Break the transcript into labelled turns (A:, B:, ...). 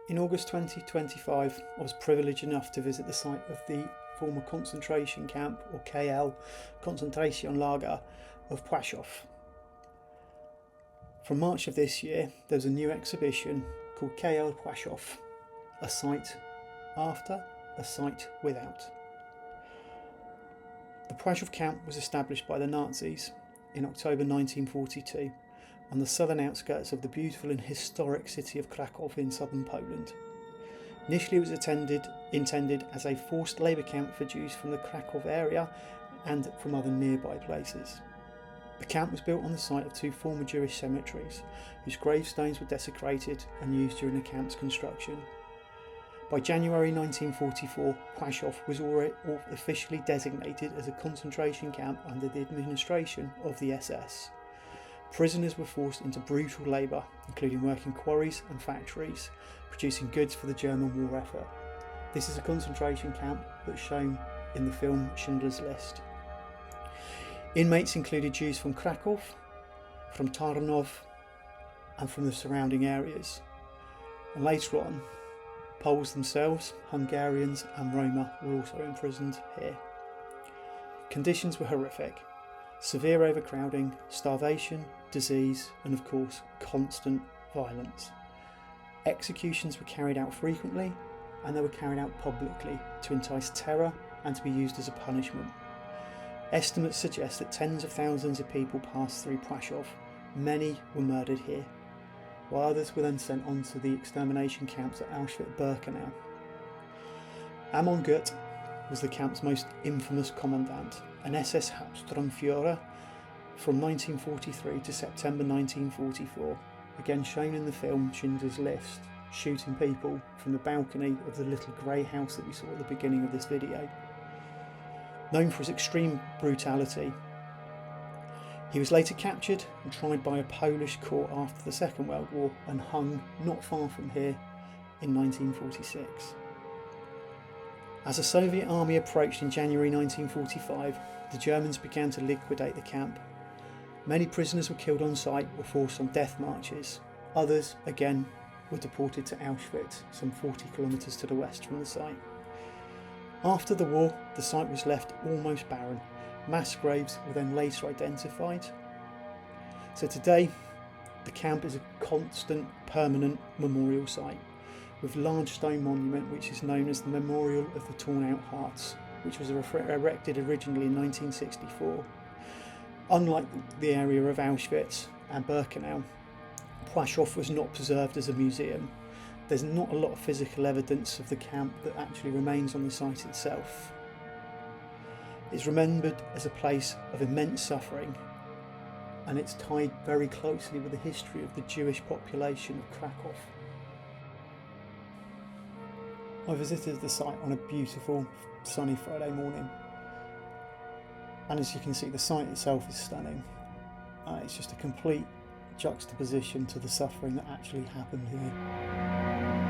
A: In August 2025, I was privileged enough to visit the site of the former concentration camp, or KL, concentration lager of Płasow. From March of this year, there's a new exhibition called Krakòw-Płazow, a site after, a site without. The Płazow camp was established by the Nazis in October 1942 on the southern outskirts of the beautiful and historic city of Kraków in southern Poland. Initially it was intended as a forced labour camp for Jews from the Kraków area and from other nearby places. The camp was built on the site of two former Jewish cemeteries, whose gravestones were desecrated and used during the camp's construction. By January 1944, Płazow was already officially designated as a concentration camp under the administration of the SS. Prisoners were forced into brutal labour, including working quarries and factories, producing goods for the German war effort. This is a concentration camp that's shown in the film Schindler's List. Inmates included Jews from Kraków, from Tarnów, and from the surrounding areas. And later on, Poles themselves, Hungarians and Roma were also imprisoned here. Conditions were horrific. Severe overcrowding, starvation, disease, and of course, constant violence. Executions were carried out frequently, and they were carried out publicly to entice terror and to be used as a punishment. Estimates suggest that tens of thousands of people passed through Płazow. Many were murdered here, while others were then sent on to the extermination camps at Auschwitz-Birkenau. Amon Göth was the camp's most infamous commandant, an SS Hauptsturmführer from 1943 to September 1944, again shown in the film Schindler's List, shooting people from the balcony of the little grey house that we saw at the beginning of this video. Known for his extreme brutality, he was later captured and tried by a Polish court after the Second World War and hung not far from here in 1946. As the Soviet army approached in January 1945, the Germans began to liquidate the camp. Many prisoners were killed on site or forced on death marches. Others, again, were deported to Auschwitz, some 40 kilometres to the west from the site. After the war, the site was left almost barren. Mass graves were then later identified. So today, the camp is a constant, permanent memorial site, with a large stone monument which is known as the Memorial of the Torn Out Hearts, which was erected originally in 1964. Unlike the area of Auschwitz and Birkenau, Płazow was not preserved as a museum. There's not a lot of physical evidence of the camp that actually remains on the site itself. It's remembered as a place of immense suffering, and it's tied very closely with the history of the Jewish population of Kraków. I visited the site on a beautiful sunny Friday morning, and as you can see, the site itself is stunning. It's just a complete juxtaposition to the suffering that actually happened here.